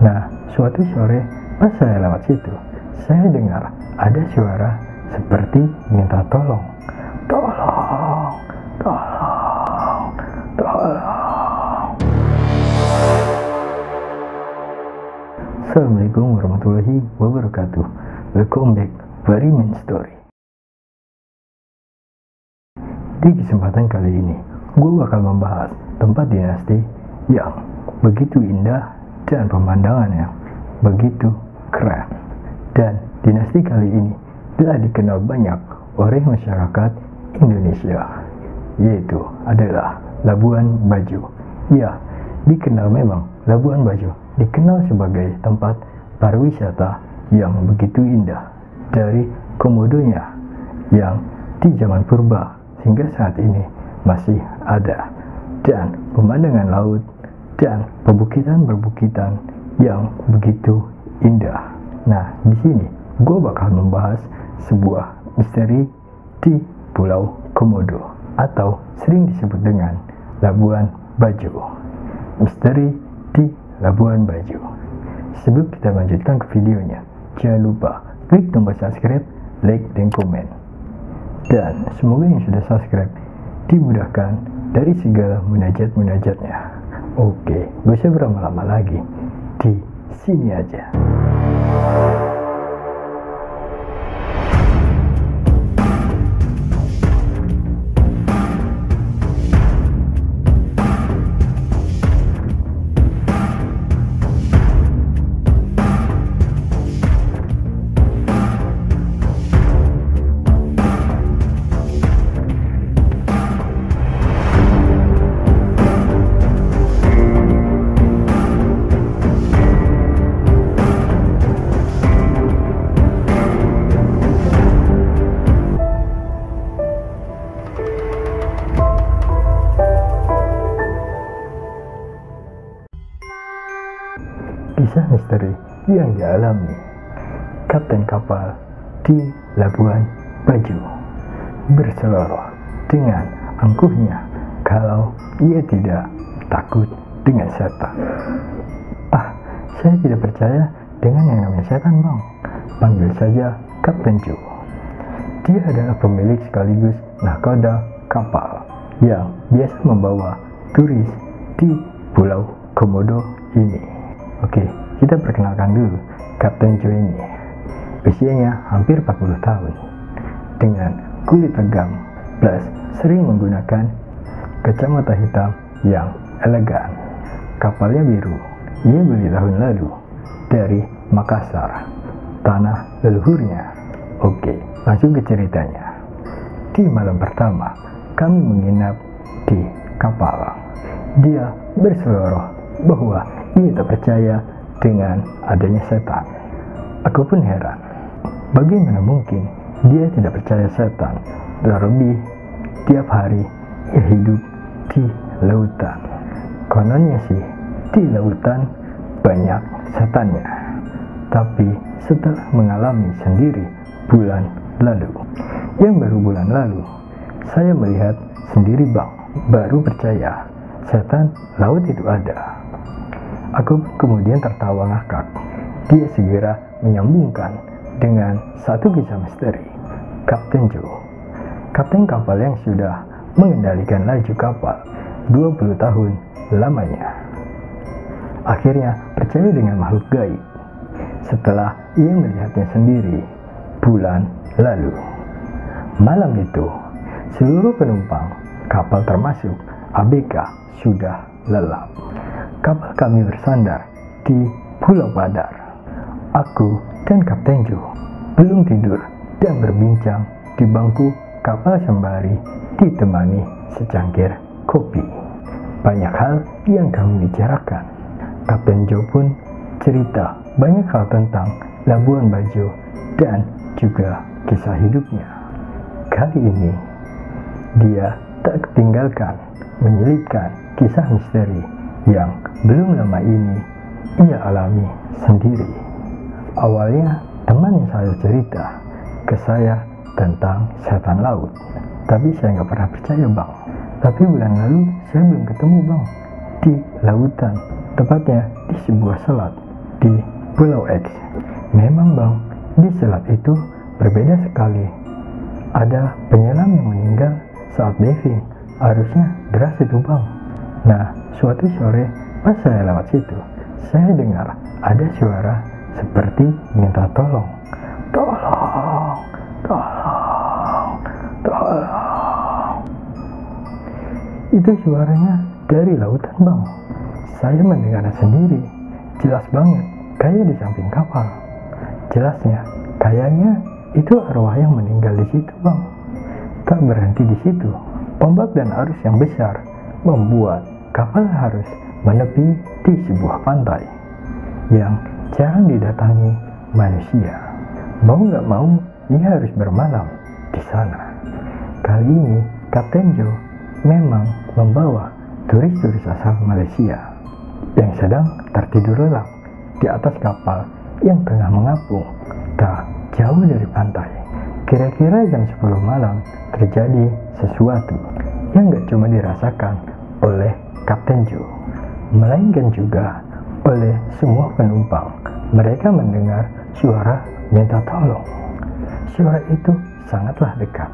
Nah, suatu sore pas saya lewat situ, saya dengar ada suara seperti minta tolong. Tolong, tolong, tolong. Assalamualaikum warahmatullahi wabarakatuh. Welcome back, Very Main Story. Di kesempatan kali ini, gue bakal membahas tempat dinasti yang begitu indah dan pemandangannya begitu keren. Dan dinasti kali ini telah dikenal banyak oleh masyarakat Indonesia, yaitu adalah Labuan Bajo. Ya, dikenal memang Labuan Bajo dikenal sebagai tempat pariwisata yang begitu indah, dari komodonya yang di zaman purba hingga saat ini masih ada, dan pemandangan laut dan perbukitan-perbukitan yang begitu indah. Nah, di sini gue bakal membahas sebuah misteri di Pulau Komodo atau sering disebut dengan Labuan Bajo. Misteri di Labuan Bajo. Sebelum kita lanjutkan ke videonya, jangan lupa klik tombol subscribe, like, dan komen. Dan semoga yang sudah subscribe dimudahkan dari segala munajat-munajatnya. Oke, gak usah berlama-lama lagi, di sini aja. Kisah misteri yang dialami kapten kapal di Labuan Bajo berseloroh dengan angkuhnya kalau ia tidak takut dengan setan. Saya tidak percaya dengan yang namanya setan, bang. Panggil saja Kapten Joe. Dia adalah pemilik sekaligus nahkoda kapal yang biasa membawa turis di Pulau Komodo ini. Oke, kita perkenalkan dulu Kapten Joe ini. Usianya hampir 40 tahun, dengan kulit legam plus sering menggunakan kacamata hitam yang elegan. Kapalnya biru. Ia beli tahun lalu dari Makassar, tanah leluhurnya. Oke, langsung ke ceritanya. Di malam pertama kami menginap di kapal, dia berseloroh bahwa ia tak percaya dengan adanya setan. Aku pun heran, bagaimana mungkin dia tidak percaya setan, terlebih tiap hari ia hidup di lautan. Kononnya sih di lautan banyak setannya, tapi setelah mengalami sendiri bulan lalu, yang baru bulan lalu saya melihat sendiri, bang, baru percaya setan laut itu ada. Aku kemudian tertawa ngakak. Dia segera menyambungkan dengan satu kisah misteri. Kapten Joe, kapten kapal yang sudah mengendalikan laju kapal 20 tahun lamanya, akhirnya percaya dengan makhluk gaib setelah ia melihatnya sendiri bulan lalu. Malam itu, seluruh penumpang kapal termasuk ABK sudah lelap. Kapal kami bersandar di Pulau Padar. Aku dan Kapten Joe belum tidur dan berbincang di bangku kapal sembari ditemani secangkir kopi. Banyak hal yang kami bicarakan. Kapten Joe pun cerita banyak hal tentang Labuan Bajo dan juga kisah hidupnya. Kali ini dia tak ketinggalkan menyelipkan kisah misteri yang belum lama ini ia alami sendiri. Awalnya teman yang saya cerita ke saya tentang setan laut, tapi saya nggak pernah percaya, bang. Tapi bulan lalu saya belum ketemu, bang, di lautan, tepatnya di sebuah selat di di Pulau X. Memang bang, di selat itu berbeda sekali. Ada penyelam yang meninggal saat diving. Arusnya deras itu bang. Nah, suatu sore pas saya lewat situ, saya dengar ada suara seperti minta tolong. Tolong, tolong, tolong. Itu suaranya dari lautan bang. Saya mendengarnya sendiri, jelas banget, kayak di samping kapal. Jelasnya, kayaknya itu arwah yang meninggal di situ bang. Tak berhenti di situ, ombak dan arus yang besar membuat kapal harus menepi di sebuah pantai yang jarang didatangi manusia. Mau nggak mau, ia harus bermalam di sana. Kali ini, Kapten Joe memang membawa turis-turis asal Malaysia yang sedang tertidur lelap di atas kapal yang tengah mengapung tak jauh dari pantai. Kira-kira jam 10 malam terjadi sesuatu yang gak cuma dirasakan oleh Kapten Joe, melainkan juga oleh semua penumpang. Mereka mendengar suara minta tolong. Suara itu sangatlah dekat,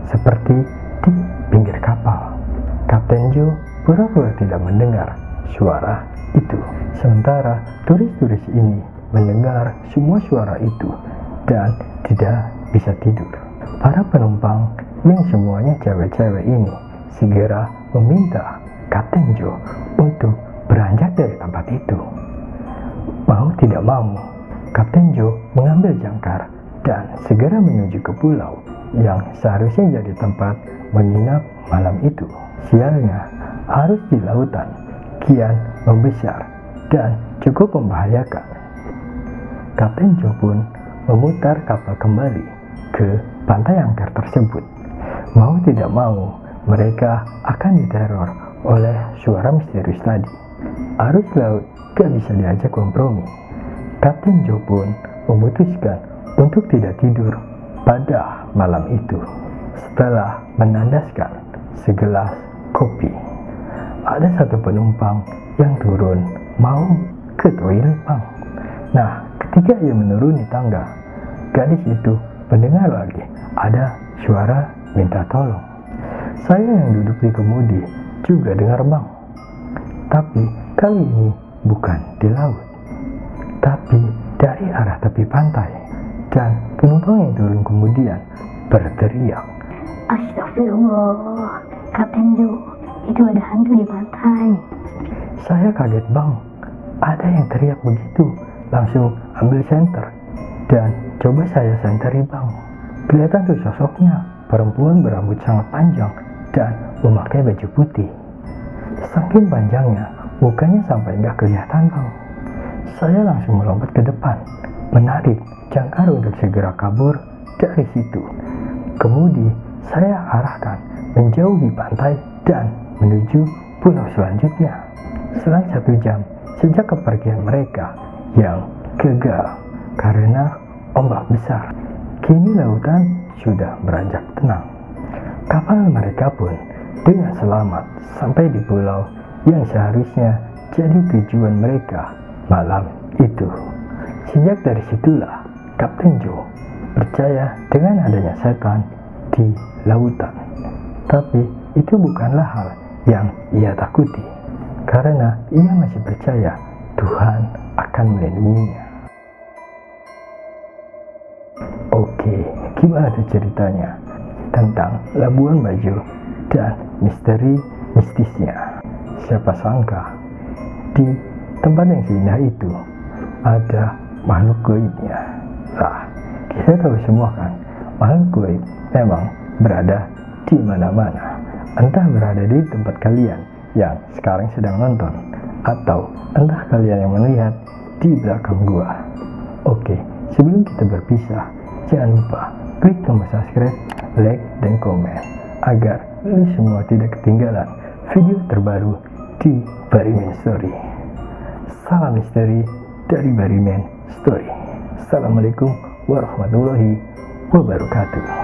seperti di pinggir kapal. Kapten Joe pura-pura tidak mendengar suara itu, sementara turis-turis ini mendengar semua suara itu dan tidak bisa tidur. Para penumpang yang semuanya cewek-cewek ini segera meminta Kapten Joe untuk beranjak dari tempat itu. Mau tidak mau, Kapten Joe mengambil jangkar dan segera menuju ke pulau yang seharusnya jadi tempat menginap malam itu. Sialnya, arus di lautan kian membesar dan cukup membahayakan. Kapten Joe pun memutar kapal kembali ke pantai angker tersebut. Mau tidak mau, mereka akan diteror oleh suara misterius tadi. Arus laut gak bisa diajak kompromi. Kapten Joe pun memutuskan untuk tidak tidur pada malam itu. Setelah menandaskan segelas kopi, ada satu penumpang yang turun mau ke toilet bang. Nah, ketika ia menuruni tangga, gadis itu mendengar lagi ada suara minta tolong. Saya yang duduk di kemudi juga dengar bang, tapi kali ini bukan di laut, tapi dari arah tepi pantai. Dan penumpang yang turun kemudian berteriak, Astagfirullah, Kapten Joe, itu ada hantu di pantai. Saya kaget bang, ada yang teriak begitu. Langsung ambil senter dan coba saya senteri bang. Kelihatan tuh sosoknya, perempuan berambut sangat panjang dan memakai baju putih. Saking panjangnya, mukanya sampai nggak kelihatan bang. Saya langsung melompat ke depan, menarik jangkar untuk segera kabur dari situ. Kemudian saya arahkan menjauhi pantai dan menuju pulau selanjutnya. Selang 1 jam sejak kepergian mereka yang gagal karena ombak besar, kini lautan sudah beranjak tenang. Kapal mereka pun dengan selamat sampai di pulau yang seharusnya jadi tujuan mereka malam itu. Sejak dari situlah Kapten Joe percaya dengan adanya setan di lautan. Tapi itu bukanlah hal yang ia takuti, karena ia masih percaya Tuhan akan melindunginya. Oke, gimana tuh ceritanya tentang Labuan Bajo dan misteri mistisnya? Siapa sangka di tempat yang seindah itu ada makhluk gaibnya. Lah, kita tahu semua kan, makhluk gaib memang berada di mana-mana. Entah berada di tempat kalian yang sekarang sedang nonton, atau entah kalian yang melihat di belakang gua. Oke, sebelum kita berpisah, jangan lupa klik tombol subscribe, like, dan komen agar lu semua tidak ketinggalan video terbaru di Barimen Story. Salam misteri dari Barimen Story. Assalamualaikum warahmatullahi wabarakatuh.